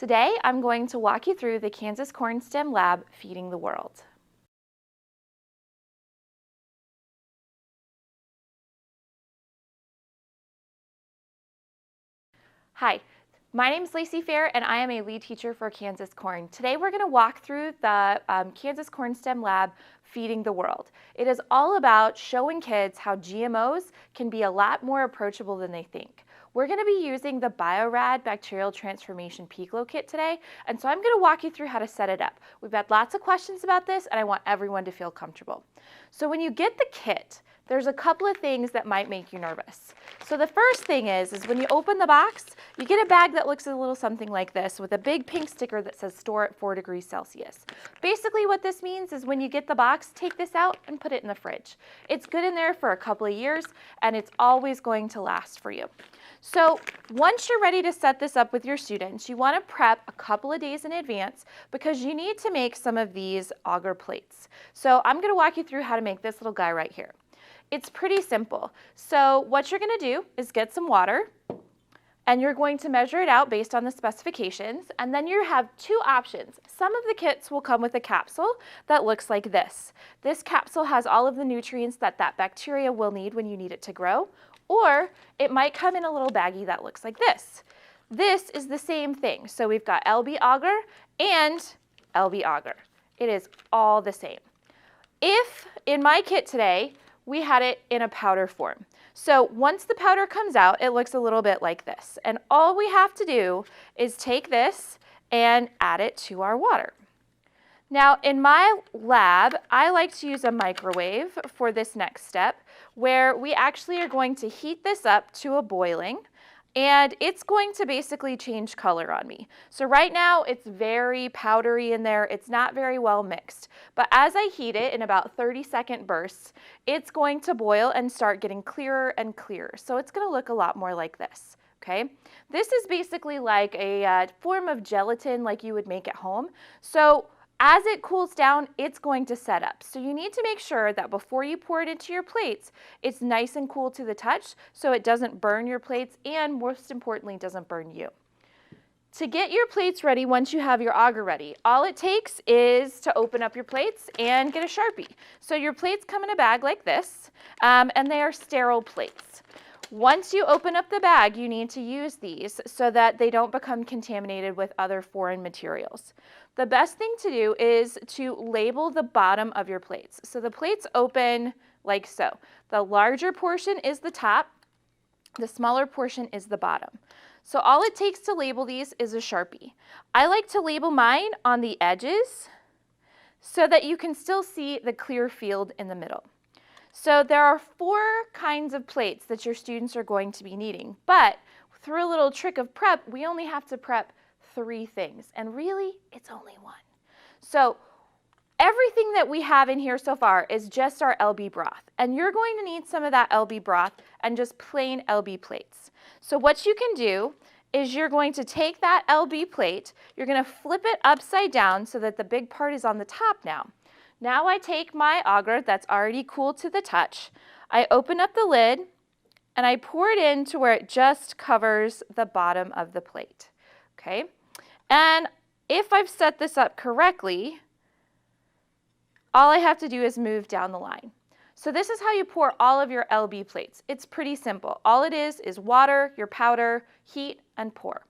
Today, I'm going to walk you through the Kansas Corn Stem Lab Feeding the World. Hi, my name is Lacie and I am a lead teacher for Kansas Corn. Today we're going to walk through the Kansas Corn Stem Lab Feeding the World. It is all about showing kids how GMOs can be a lot more approachable than they think. We're going to be using the Bio-Rad Bacterial Transformation Pico Kit today, and so I'm going to walk you through how to set it up. We've had lots of questions about this, and I want everyone to feel comfortable. So when you get the kit, there's a couple of things that might make you nervous. So the first thing is when you open the box, you get a bag that looks a little something like this with a big pink sticker that says store at 4 degrees Celsius. Basically what this means is when you get the box, take this out and put it in the fridge. It's good in there for a couple of years and it's always going to last for you. So once you're ready to set this up with your students, you want to prep a couple of days in advance because you need to make some of these agar plates. So I'm going to walk you through how to make this little guy right here. It's pretty simple. So what you're going to do is get some water and you're going to measure it out based on the specifications, and then you have two options. Some of the kits will come with a capsule that looks like this. This capsule has all of the nutrients that bacteria will need when you need it to grow, or it might come in a little baggie that looks like this. This is the same thing. So we've got LB agar and LB agar. It is all the same. If in my kit today, we had it in a powder form. So once the powder comes out, it looks a little bit like this. And all we have to do is take this and add it to our water. Now in my lab, I like to use a microwave for this next step, where we actually are going to heat this up to a boiling, and it's going to basically change color on me. So right now it's very powdery in there, it's not very well mixed. But as I heat it in about 30-second bursts, it's going to boil and start getting clearer and clearer. So it's going to look a lot more like this. Okay? This is basically like a form of gelatin like you would make at home. So as it cools down, it's going to set up. So you need to make sure that before you pour it into your plates, it's nice and cool to the touch so it doesn't burn your plates and most importantly, doesn't burn you. To get your plates ready once you have your agar ready, all it takes is to open up your plates and get a Sharpie. So your plates come in a bag like this, and they are sterile plates. Once you open up the bag, you need to use these so that they don't become contaminated with other foreign materials. The best thing to do is to label the bottom of your plates. So the plates open like so. The larger portion is the top, the smaller portion is the bottom. So all it takes to label these is a Sharpie. I like to label mine on the edges so that you can still see the clear field in the middle. So there are 4 kinds of plates that your students are going to be needing, but through a little trick of prep, we only have to prep 3 things, and really, it's only 1. So everything that we have in here so far is just our LB broth, and you're going to need some of that LB broth and just plain LB plates. So what you can do is you're going to take that LB plate, you're going to flip it upside down so that the big part is on the top now. Now I take my agar that's already cool to the touch, I open up the lid, and I pour it in to where it just covers the bottom of the plate. Okay? And if I've set this up correctly, all I have to do is move down the line. So this is how you pour all of your LB plates. It's pretty simple. All it is water, your powder, heat, and pour.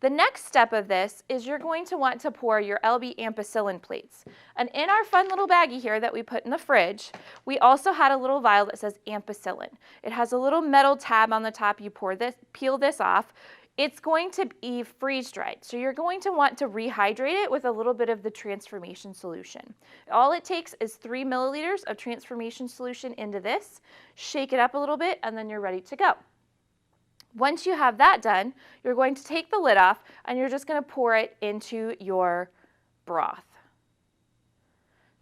The next step of this is you're going to want to pour your LB ampicillin plates. And in our fun little baggie here that we put in the fridge, we also had a little vial that says ampicillin. It has a little metal tab on the top. You pour this, peel this off. It's going to be freeze-dried, so you're going to want to rehydrate it with a little bit of the transformation solution. All it takes is 3 milliliters of transformation solution into this, shake it up a little bit, and then you're ready to go. Once you have that done, you're going to take the lid off, and you're just going to pour it into your broth.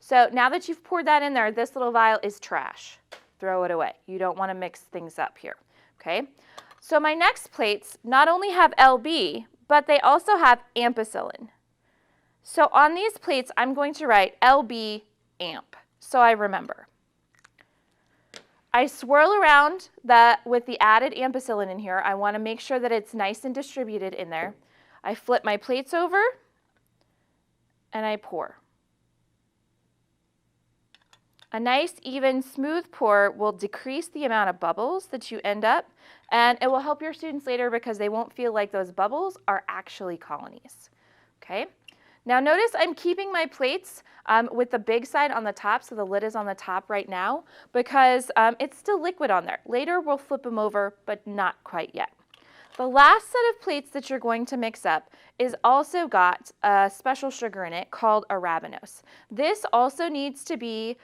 So now that you've poured that in there, this little vial is trash. Throw it away. You don't want to mix things up here, okay? So my next plates not only have LB, but they also have ampicillin. So on these plates, I'm going to write LB amp, so I remember. I swirl around with the added ampicillin in here. I want to make sure that it's nice and distributed in there. I flip my plates over and I pour. A nice, even, smooth pour will decrease the amount of bubbles that you end up, and it will help your students later because they won't feel like those bubbles are actually colonies. Okay? Now notice I'm keeping my plates with the big side on the top, so the lid is on the top right now, because it's still liquid on there. Later we'll flip them over, but not quite yet. The last set of plates that you're going to mix up is also got a special sugar in it called Arabinose. This also needs to be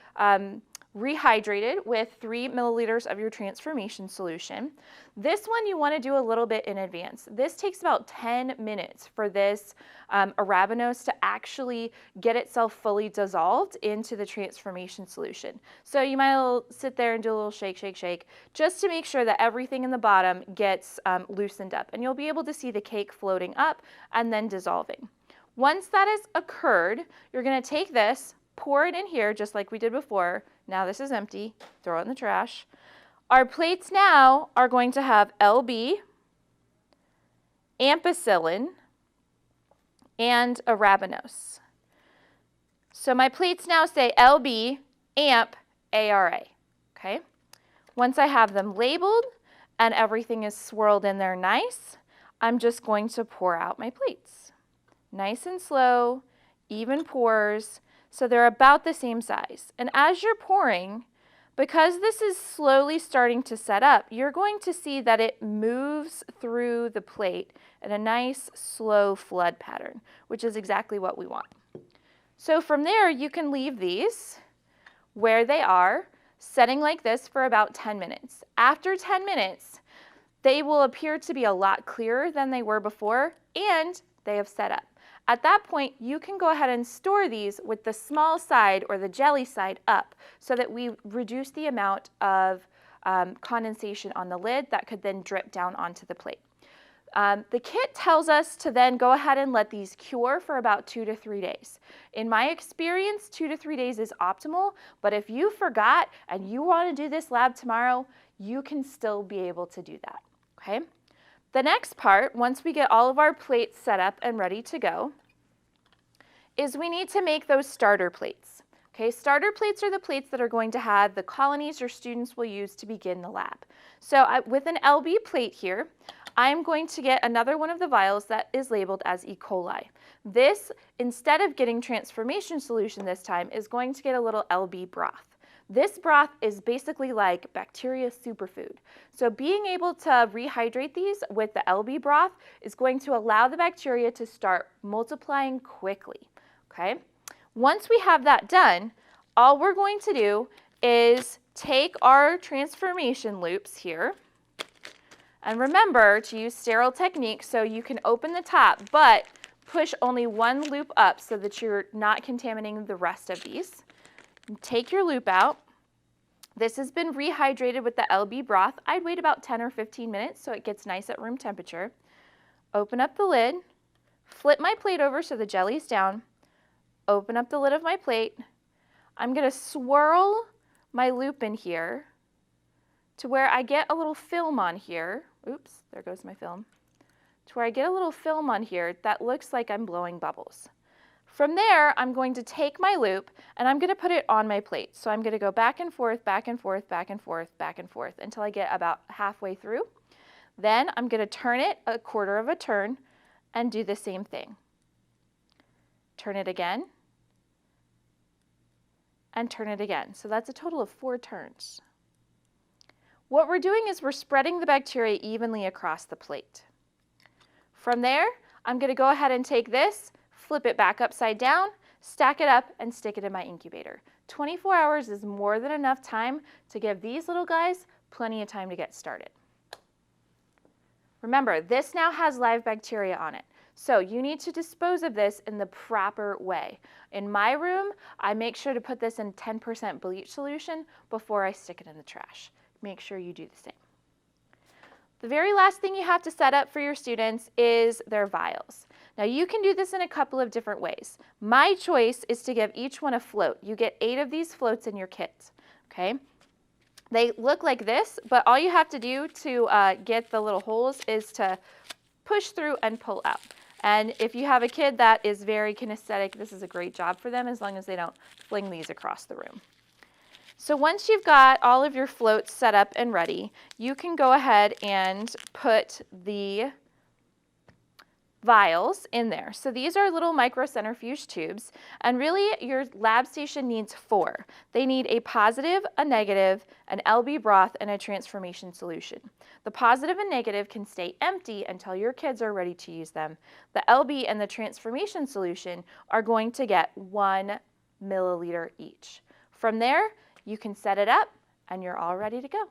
rehydrated with 3 milliliters of your transformation solution. This one you want to do a little bit in advance. This takes about 10 minutes for this Arabinose to actually get itself fully dissolved into the transformation solution. So you might sit there and do a little shake, shake, shake, just to make sure that everything in the bottom gets loosened up. And you'll be able to see the cake floating up and then dissolving. Once that has occurred, you're going to take this, pour it in here just like we did before. Now this is empty, throw it in the trash. Our plates now are going to have LB, ampicillin, and Arabinose. So my plates now say LB, amp, ARA, okay? Once I have them labeled and everything is swirled in there nice, I'm just going to pour out my plates. Nice and slow, even pours, so they're about the same size. And as you're pouring, because this is slowly starting to set up, you're going to see that it moves through the plate in a nice slow flood pattern, which is exactly what we want. So from there, you can leave these where they are, setting like this for about 10 minutes. After 10 minutes, they will appear to be a lot clearer than they were before, and they have set up. At that point, you can go ahead and store these with the small side or the jelly side up so that we reduce the amount of condensation on the lid that could then drip down onto the plate. The kit tells us to then go ahead and let these cure for about 2 to 3 days. In my experience, 2 to 3 days is optimal, but if you forgot and you want to do this lab tomorrow, you can still be able to do that, okay? The next part, once we get all of our plates set up and ready to go, is we need to make those starter plates. Okay, starter plates are the plates that are going to have the colonies your students will use to begin the lab. So with an LB plate here, I'm going to get another one of the vials that is labeled as E. coli. This, instead of getting transformation solution this time, is going to get a little LB broth. This broth is basically like bacteria superfood. So being able to rehydrate these with the LB broth is going to allow the bacteria to start multiplying quickly, okay? Once we have that done, all we're going to do is take our transformation loops here, and remember to use sterile technique so you can open the top, but push only one loop up so that you're not contaminating the rest of these. Take your loop out. This has been rehydrated with the LB broth. I'd wait about 10 or 15 minutes so it gets nice at room temperature. Open up the lid, flip my plate over so the jelly's down, open up the lid of my plate. I'm going to swirl my loop in here to where I get a little film on here. Oops, there goes my film. To where I get a little film on here that looks like I'm blowing bubbles. From there, I'm going to take my loop and I'm going to put it on my plate. So I'm going to go back and forth, back and forth, back and forth, back and forth until I get about halfway through. Then I'm going to turn it a quarter of a turn and do the same thing. Turn it again and turn it again. So that's a total of 4 turns. What we're doing is we're spreading the bacteria evenly across the plate. From there, I'm going to go ahead and take this, flip it back upside down, stack it up, and stick it in my incubator. 24 hours is more than enough time to give these little guys plenty of time to get started. Remember, this now has live bacteria on it, so you need to dispose of this in the proper way. In my room, I make sure to put this in 10% bleach solution before I stick it in the trash. Make sure you do the same. The very last thing you have to set up for your students is their vials. Now you can do this in a couple of different ways. My choice is to give each one a float. You get 8 of these floats in your kit, okay? They look like this, but all you have to do to get the little holes is to push through and pull out. And if you have a kid that is very kinesthetic, this is a great job for them as long as they don't fling these across the room. So once you've got all of your floats set up and ready, you can go ahead and put the vials in there. So these are little microcentrifuge tubes, and really your lab station needs 4. They need a positive, a negative, an LB broth, and a transformation solution. The positive and negative can stay empty until your kids are ready to use them. The LB and the transformation solution are going to get 1 milliliter each. From there, you can set it up and you're all ready to go.